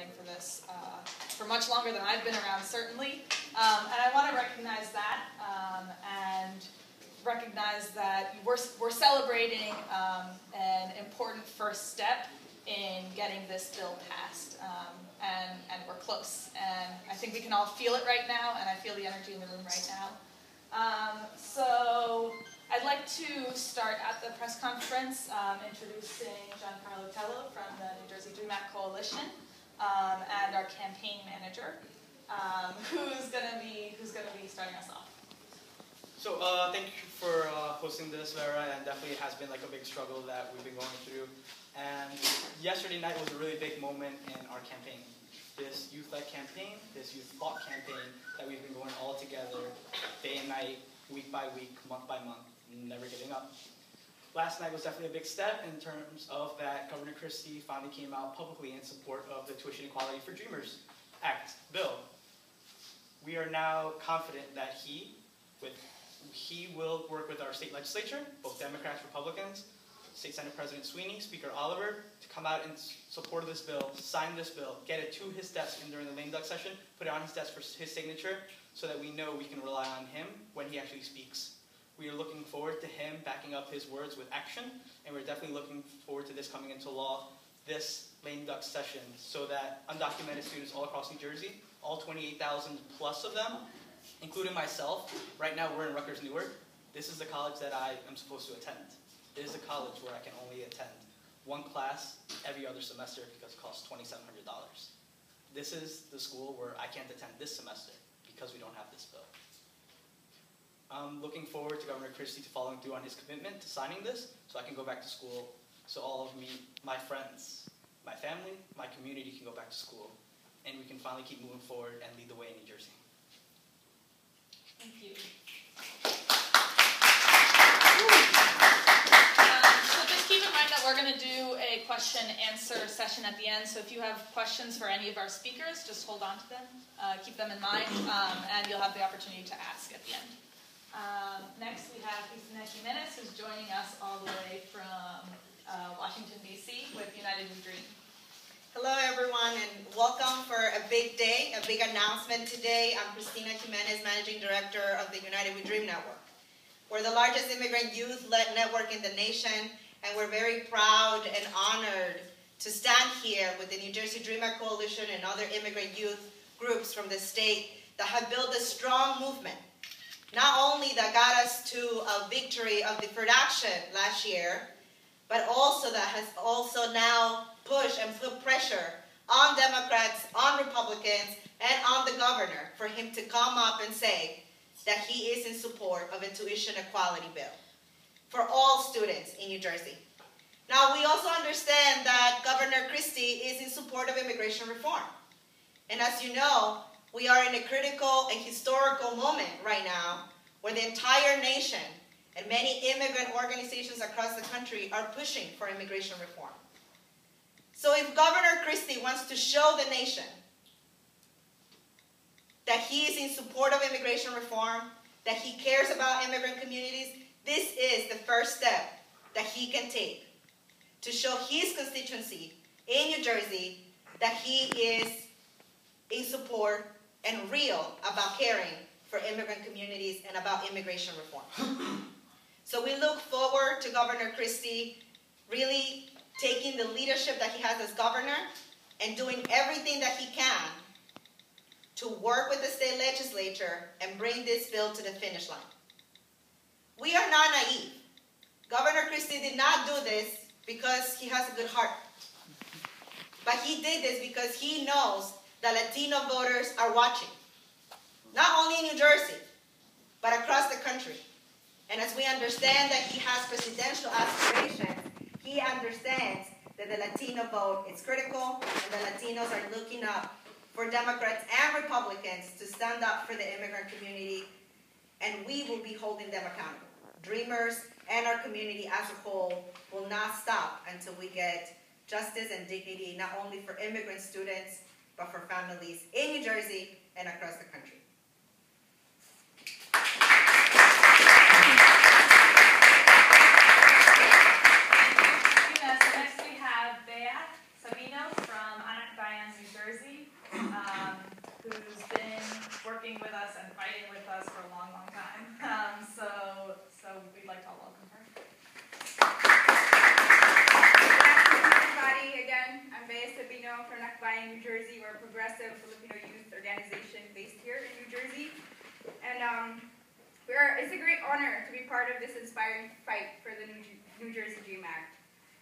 fighting for this for much longer than I've been around, certainly. And I want to recognize that and recognize that we're celebrating an important first step in getting this bill passed. And we're close. And I think we can all feel it right now, and I feel the energy in the room right now. So I'd like to start at the press conference introducing Giancarlo Tello from the New Jersey Dream Act Coalition and our campaign manager, who's going to be starting us off. So thank you for hosting this, Vera, and definitely it has been like a big struggle that we've been going through. And yesterday night was a really big moment in our campaign. This youth-led campaign, this youth thought campaign that we've been going all together, day and night, week by week, month by month, never giving up. Last night was definitely a big step in terms of that Governor Christie finally came out publicly in support of the Tuition Equality for Dreamers Act bill. We are now confident that he will work with our state legislature, both Democrats, Republicans, State Senate President Sweeney, Speaker Oliver, to come out in support of this bill, sign this bill, get it to his desk during the lame duck session, put it on his desk for his signature, so that we know we can rely on him when he actually speaks. We are looking forward to him backing up his words with action, and we're definitely looking forward to this coming into law this lame duck session, so that undocumented students all across New Jersey, all 28,000 plus of them, including myself, right now we're in Rutgers, Newark. This is the college that I am supposed to attend. It is a college where I can only attend one class every other semester because it costs $2,700. This is the school where I can't attend this semester because we don't have this bill. I'm looking forward to Governor Christie following through on his commitment to signing this so I can go back to school, so all of me, my friends, my family, my community can go back to school, and we can finally keep moving forward and lead the way in New Jersey. Thank you. Keep in mind that we're going to do a question-answer session at the end, so if you have questions for any of our speakers, just hold on to them, keep them in mind, and you'll have the opportunity to ask at the end. Next, we have Christie Jimenez, who's joining us all the way from Washington, D.C. with United We Dream. Hello, everyone, and welcome for a big day, a big announcement today. I'm Christina Jimenez, Managing Director of the United We Dream Network. We're the largest immigrant youth-led network in the nation, and we're very proud and honored to stand here with the New Jersey Dream Act Coalition and other immigrant youth groups from the state that have built a strong movement, not only that got us to a victory of deferred action last year, but also that has also now pushed and put pressure on Democrats, on Republicans, and on the governor for him to come up and say that he is in support of a tuition equality bill for all students in New Jersey. Now, we also understand that Governor Christie is in support of immigration reform. And as you know, we are in a critical and historical moment right now where the entire nation and many immigrant organizations across the country are pushing for immigration reform. So if Governor Christie wants to show the nation that he is in support of immigration reform, that he cares about immigrant communities, this is the first step that he can take to show his constituency in New Jersey that he is in support and real about caring for immigrant communities and about immigration reform. So we look forward to Governor Christie really taking the leadership that he has as governor and doing everything that he can to work with the state legislature and bring this bill to the finish line. We are not naive. Governor Christie did not do this because he has a good heart. But he did this because he knows that Latino voters are watching. Not only in New Jersey, but across the country. And as we understand that he has presidential aspirations, he understands that the Latino vote is critical and the Latinos are looking up for Democrats and Republicans to stand up for the immigrant community, and we will be holding them accountable. Dreamers and our community as a whole will not stop until we get justice and dignity, not only for immigrant students, but for families in New Jersey and across the country. Next we have Bea Sabino from Anakbayan, New Jersey. Jersey, who's been working with us and fighting with us for a long, long time. So we'd like to all welcome her. Everybody, again, I'm Bea Sabino from Anakbayan, New Jersey. We're a progressive Filipino youth organization based here in New Jersey. And it's a great honor to be part of this inspiring fight for the New Jersey Dream Act.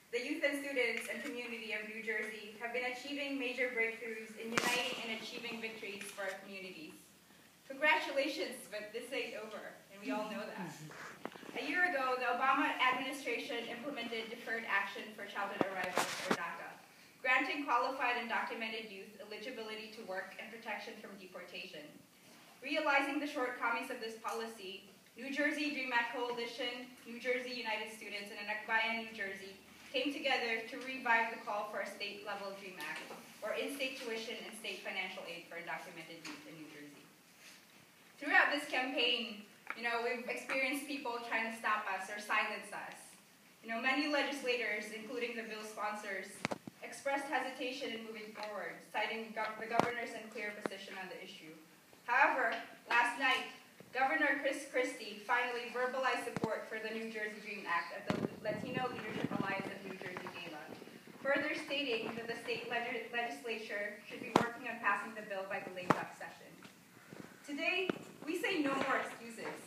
The youth and students and community of New Jersey have been achieving major breakthroughs in uniting and achieving victories for our communities. Congratulations, but this ain't over, and we all know that. A year ago, the Obama administration implemented Deferred Action for Childhood Arrivals, or DACA, granting qualified and documented youth eligibility to work and protection from deportation. Realizing the shortcomings of this policy, New Jersey Dream Act Coalition, New Jersey United Students, and Anakbayan, New Jersey came together to revive the call for a state-level Dream Act, or in-state tuition and state financial aid for undocumented youth in New Jersey. Throughout this campaign, we've experienced people trying to stop us or silence us. Many legislators, including the bill sponsors, expressed hesitation in moving forward, citing the governor's unclear position on the issue. However, last night, Governor Christie finally verbalized support for the New Jersey Dream Act at the Latino Leadership Alliance of New Jersey Gala, further stating that the state legislature should be working on passing the bill by the lame duck session. Today, we say no more excuses.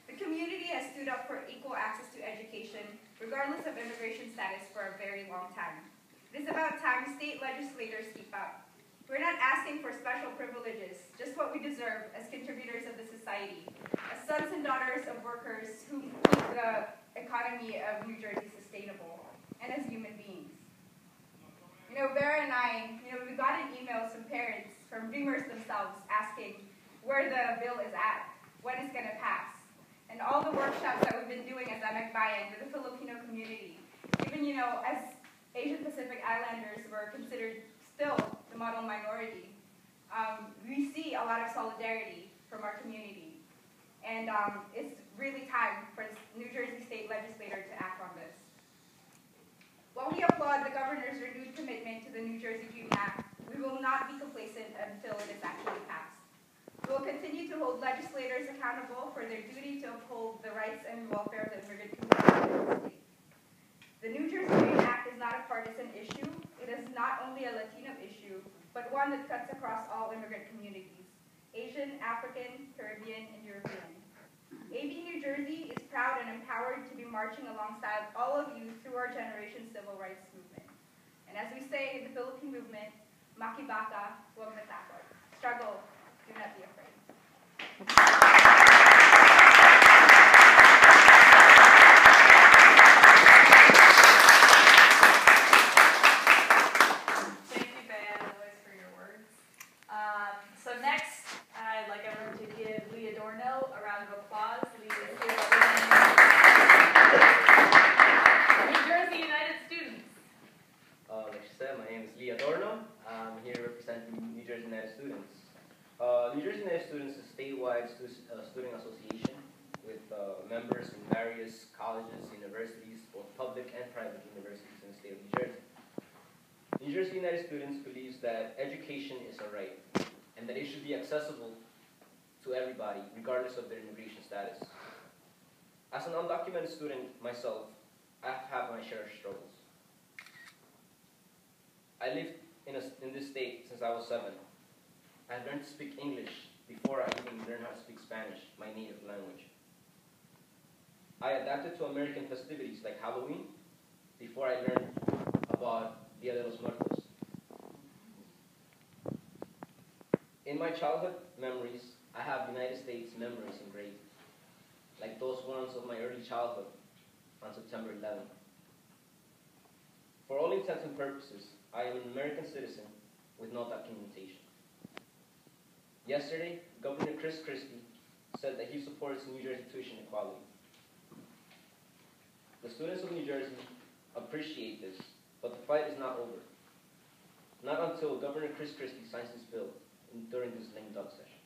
The community has stood up for equal access to education, regardless of immigration status, for a very long time. It is about time state legislators keep up. We're not asking for special privileges, just what we deserve as contributors of the society, as sons and daughters of workers who make the economy of New Jersey sustainable, and as human beings. Vera and I, we got an email from parents, from Dreamers themselves, asking where the bill is at, when it's going to pass, and all the workshops that we've been doing as Anakbayan with the Filipino community. Even, as Asian Pacific Islanders were considered still the model minority, we see a lot of solidarity from our community. And it's really time for the New Jersey State Legislature to act on this. While we applaud the governor's renewed commitment to the New Jersey Dream Act, we will not be complacent until it is actually passed. We will continue to hold legislators accountable for their duty to uphold the rights and welfare of the immigrant community in the state. The New Jersey Dream Act is not a partisan issue. It is not only a Latino issue, but one that cuts across all immigrant communities: Asian, African, Caribbean, and European. AB New Jersey is proud and empowered to be marching alongside all of you through our generation's civil rights movement. And as we say in the Philippine movement, makibaka, huwag matakot. Struggle, do not be afraid. Thank you, Bea, as always, for your words. So next, I'd like everyone to give Lee Adorno a round of applause. Lee is here representing New Jersey United Students. Like she said, my name is Lee Adorno. I'm here representing New Jersey United Students. New Jersey United Students is a statewide student association with members from various colleges, universities, both public and private universities in the state of New Jersey. New Jersey United Students believes that education is a right and that it should be accessible to everybody, regardless of their immigration status. As an undocumented student myself, I have my share of struggles. I lived in this state since I was 7. I learned to speak English before I even learned how to speak Spanish, my native language. I adapted to American festivities like Halloween before I learned about Dia de los Muertos. In my childhood memories, I have United States memories engraved, like those ones of my early childhood on September 11th. For all intents and purposes, I am an American citizen with no documentation. Yesterday, Governor Christie said that he supports New Jersey tuition equality. The students of New Jersey appreciate this, but the fight is not over. Not until Governor Christie signs this bill during this lame duck session.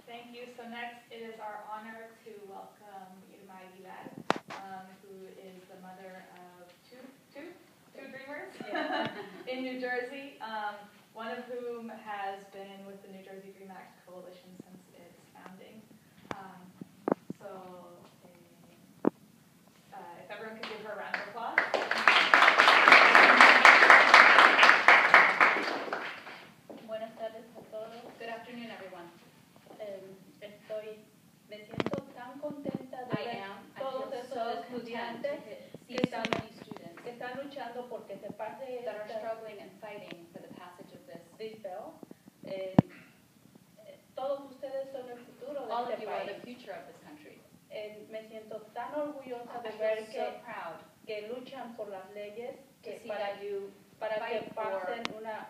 Thank you. So next, it is our honor honor to welcome Irma Aguilar, who is the mother of two dreamers in New Jersey, one of whom has been with the New Jersey Dream Act Coalition since its founding. If everyone could give her a round of applause. Buenas tardes a todos. Good afternoon, everyone. Me siento tan contenta de ver todos esos estudiantes que están luchando porque se pase that are struggling and fighting for the passage of this bill. Todos ustedes son el futuro de all of este you are país. the future of this country. Me siento tan orgullosa de I ver feel so proud que luchan por las leyes to que see para that you que fight pasen for una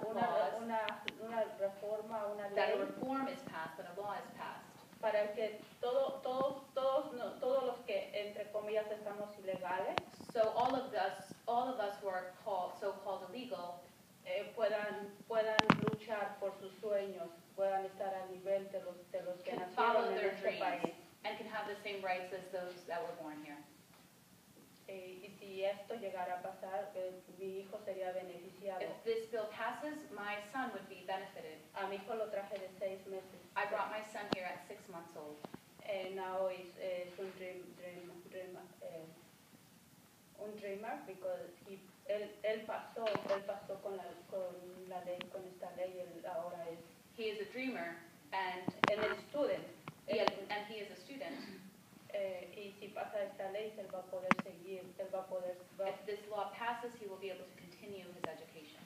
reforma, una that a ley, reform is passed, but a law is passed. para que todos los que entre comillas estamos ilegales So all of us who are so-called illegal puedan luchar por sus sueños, puedan estar a nivel de los que can follow nacieron en their este dreams país. and can have the same rights as those that were born here. Y si esto llegara a pasar, mi hijo sería beneficiado. If this bill passes, my son would be benefited. A mi hijo lo traje de 6 meses. I brought my son here at 6 months old. Now es un dreamer because él pasó con la ley, con esta ley, él ahora es. He is a dreamer and En el student. he is a student. Y si pasa esta ley, él va a poder seguir, él va a poder. If this law passes, he will be able to continue his education.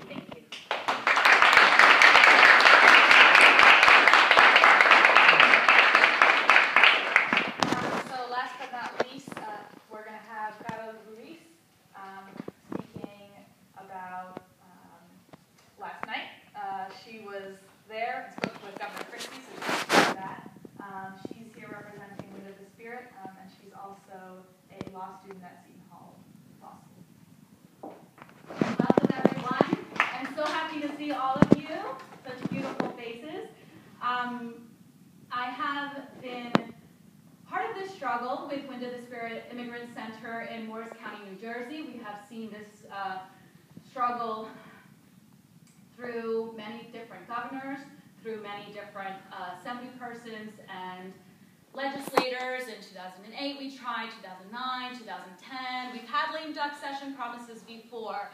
Thank you. So last but not least, we're going to have Carol Ruiz speaking about last night. She was there and spoke with Governor Christie, so we can that. She's here representing Wind of the Spirit, and she's also a law student at Seton Hall Law School. Welcome, everyone. I'm so happy to see all of you, such beautiful faces. I have been part of this struggle with Wind of the Spirit Immigrant Center in Morris County, New Jersey. We have seen this struggle through many different governors, through many different assembly persons and legislators. In 2008 we tried, 2009, 2010. We've had lame duck session promises before.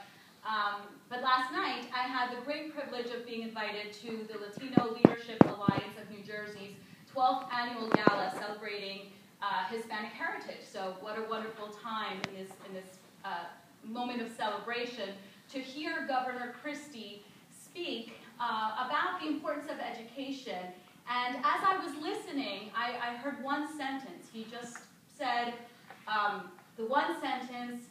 But last night I had the great privilege of being invited to the Latino Leadership Alliance of New Jersey's 12th annual gala celebrating Hispanic heritage. So what a wonderful time in this moment of celebration to hear Governor Christie speak about the importance of education. And as I was listening, I heard one sentence. He just said, the one sentence,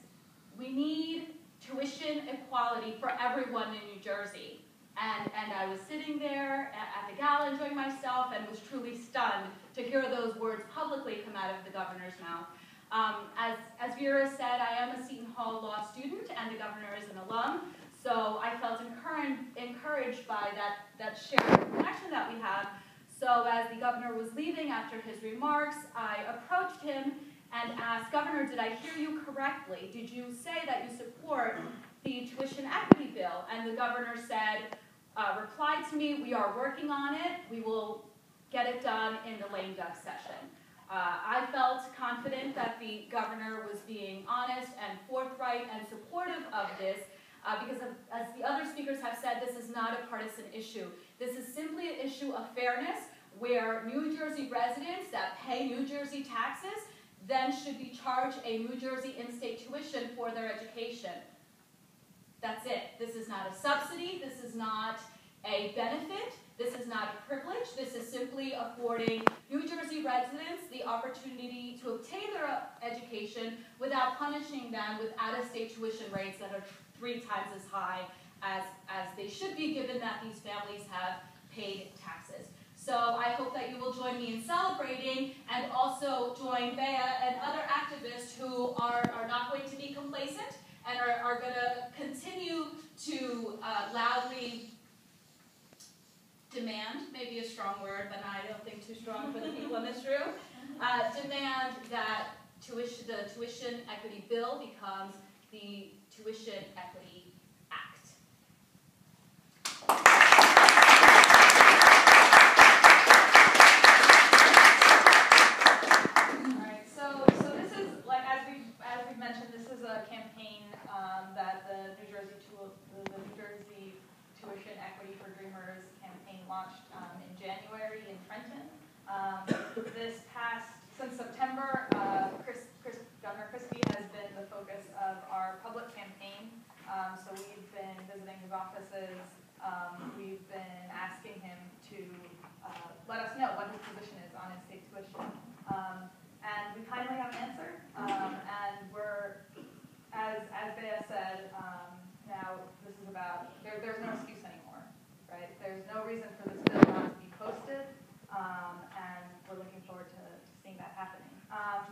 we need tuition equality for everyone in New Jersey. And I was sitting there at the gala enjoying myself and was truly stunned to hear those words publicly come out of the governor's mouth. As Vera said, I am a Seton Hall law student and the governor is an alum. So I felt encouraged by that shared connection that we have. So as the governor was leaving after his remarks, I approached him and asked, Governor, did I hear you correctly? Did you say that you support the tuition equity bill? And the governor said, replied to me, we are working on it. We will get it done in the lame duck session. I felt confident that the governor was being honest and forthright and supportive of this. Because as the other speakers have said, this is not a partisan issue. This is simply an issue of fairness where New Jersey residents that pay New Jersey taxes then should be charged a New Jersey in-state tuition for their education. That's it. This is not a subsidy. This is not a benefit. This is not a privilege. This is simply affording New Jersey residents the opportunity to obtain their education without punishing them with out-of-state tuition rates that are 3 times as high as they should be, given that these families have paid taxes. So I hope that you will join me in celebrating and also join Bea and other activists who are not going to be complacent and are going to continue to loudly demand, maybe a strong word, but I don't think too strong for the people in this room, demand that the tuition equity bill becomes the Tuition Equity Act. Alright, so this is, like, as we've mentioned, this is a campaign that the New Jersey Tuition Equity for Dreamers campaign launched in January in Trenton. Since September, Governor Christie has been the focus of our public campaign. So we've been visiting his offices. We've been asking him to let us know what his position is on in-state tuition. And we kindly have an answer. And we're, as Bea said, now this is about, there's no excuse anymore, right? There's no reason for this bill not to be posted. And we're looking forward to seeing that happening.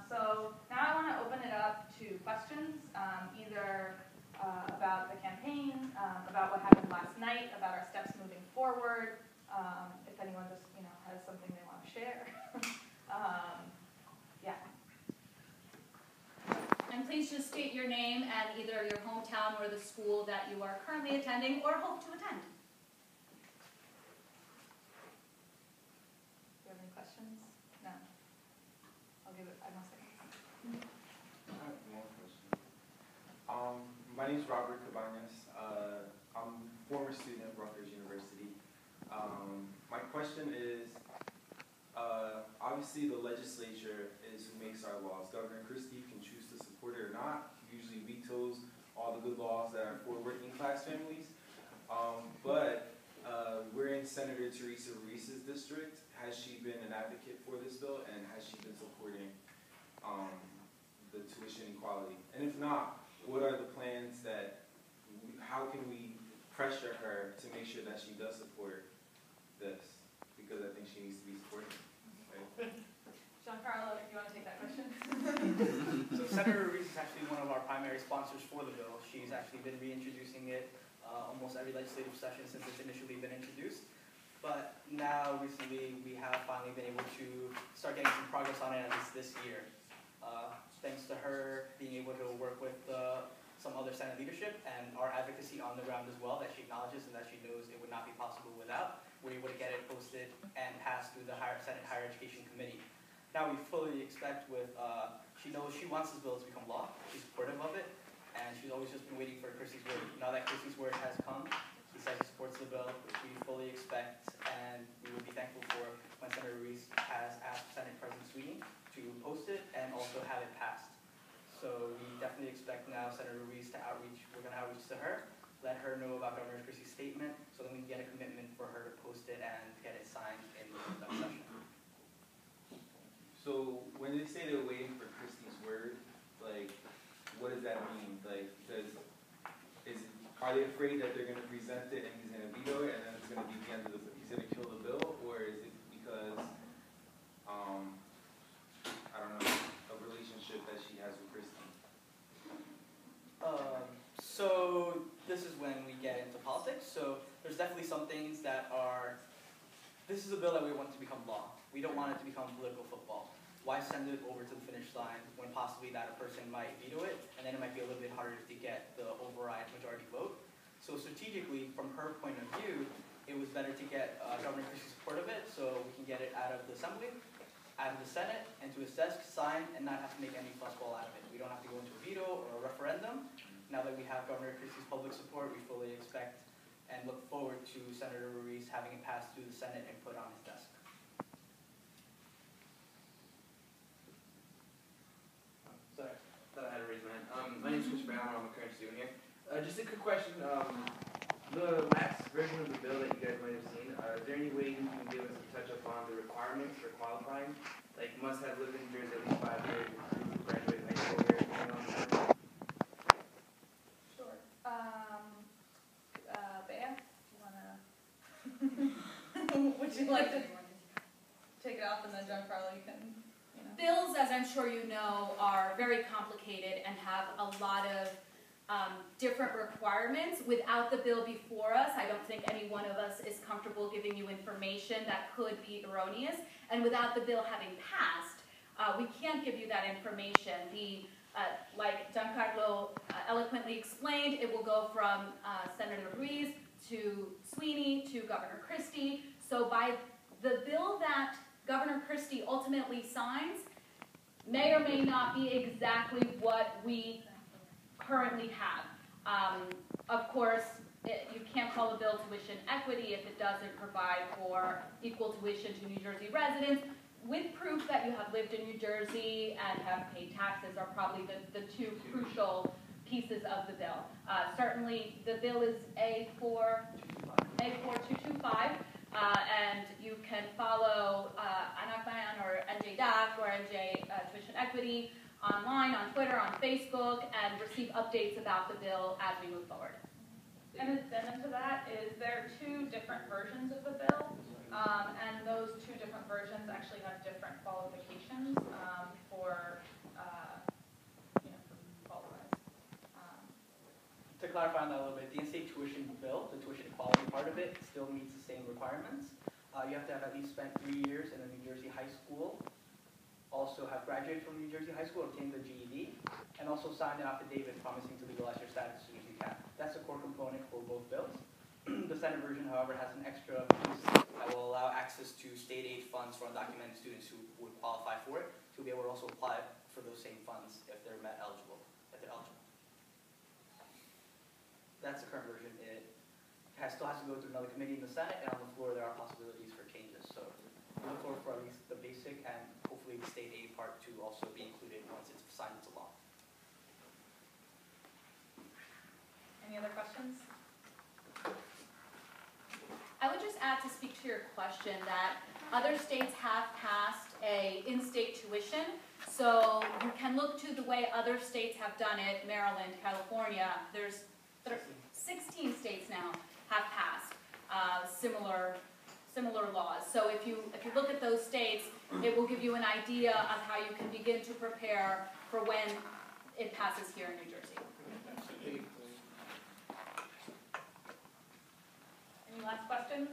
So now I want to open it up to questions, either about the campaign, about what happened last night, about our steps moving forward, if anyone just has something they want to share. Yeah. And please just state your name and either your hometown or the school that you are currently attending or hope to attend. Do you have any questions? No. I'll give it 5 more seconds. I have one question. My name is Robert Cabañas. I'm a former student at Rutgers University. My question is, obviously the legislature is who makes our laws. Governor Christie can choose to support it or not. He usually vetoes all the good laws that are for working class families. But we're in Senator Teresa Ruiz's district. Has she been an advocate for this bill, and has she been supporting the tuition equality? And if not, what are the plans how can we pressure her to make sure that she does support this? Because I think she needs to be supported. Right? Giancarlo, if you want to take that question. So Senator Ruiz is actually one of our primary sponsors for the bill. She's actually been reintroducing it almost every legislative session since it's initially been introduced. But now, recently, we have finally been able to start getting some progress on it, at least this year. Thanks to her being able to work with some other Senate leadership and our advocacy on the ground as well, that she acknowledges and that she knows it would not be possible without, we're able to get it posted and passed through the Senate Higher Education Committee. Now we fully expect she knows she wants this bill to become law, she's supportive of it, and she's always just been waiting for Christie's word. Now that Christie's word has come, he says he supports the bill, which we fully expect, and we would be thankful for when Senator Ruiz has asked Senate President Sweeney to post it and also have it passed. So we definitely expect now Senator Ruiz to outreach. We're going to outreach to her, let her know about Governor Christie's statement, so then we can get a commitment for her to post it and get it signed in the session. So when they say they're waiting for Christie's word, like, what does that mean? Like, because are they afraid that they're going to present it and he's going to veto it, and then it's going to be the end of he's going to kill the bill, or is it because I don't know, a relationship that she has with Christie? So this is when we get into politics. So there's definitely some things that this is a bill that we want to become law. We don't want it to become political football. Why send it over to the finish line when possibly that a person might veto it, and then it might be a little bit harder to get the override majority vote. So strategically, from her point of view, it was better to get Governor Christie's support of it, so we can get it out of the Assembly, out of the Senate, and to his desk, signed, and not have to make any fussball out of it. We don't have to go into a veto or a referendum. Now that we have Governor Christie's public support, we fully expect and look forward to Senator Ruiz having it passed through the Senate and put on his desk. Sorry, thought I had to raise my hand. My name is Christie. I'm a current student here. Just a quick question. The last version of the bill that you guys might have seen, is there any way you can give us a touch up on the requirements for qualifying? Like, must have lived in New Jersey at least 5 years, graduated high school here, Sure. Bea, do you want to? Would you like to take it off, and then Giancarlo, you can. Bills, as I'm sure you know, are very complicated and have a lot of different requirements. Without the bill before us, I don't think any one of us is comfortable giving you information that could be erroneous. And without the bill having passed, we can't give you that information. Like Giancarlo eloquently explained, it will go from Senator Ruiz to Sweeney to Governor Christie. So by the bill that Governor Christie ultimately signs may or may not be exactly what we currently have. Of course, you can't call a bill tuition equity if it doesn't provide for equal tuition to New Jersey residents, with proof that you have lived in New Jersey and have paid taxes are probably the two crucial pieces of the bill. Certainly, the bill is A4225, and you can follow Anakbayan or NJDAC or NJ Tuition Equity online, on Twitter, on Facebook, and receive updates about the bill as we move forward. An addendum to that is there are two different versions of the bill, and those two different versions actually have different qualifications for qualifies. To clarify on that a little bit, the in-state tuition bill, the tuition equality part of it, still meets the same requirements. You have to have at least spent 3 years in a New Jersey high school, also have graduated from New Jersey high school, obtained the GED, and also signed an affidavit promising to legalize your status as soon as you can. That's a core component for both bills. The Senate version, however, has an extra piece that will allow access to state aid funds for undocumented students who would qualify for it, to be able to also apply for those same funds if they're eligible. That's the current version. It still has to go through another committee in the Senate, and on the floor there are possibilities for changes. So we look forward for at least the basic and hopefully the state aid part to also be included once it's signed into law. Any other questions? I would just add to speak to your question that other states have passed a in-state tuition, so you can look to the way other states have done it. Maryland, California, there's 16 states now have passed similar laws. So if you look at those states, it will give you an idea of how you can begin to prepare for when it passes here in New Jersey. Any last questions?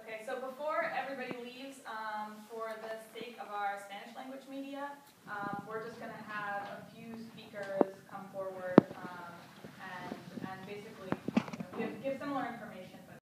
Okay, so before everybody leaves for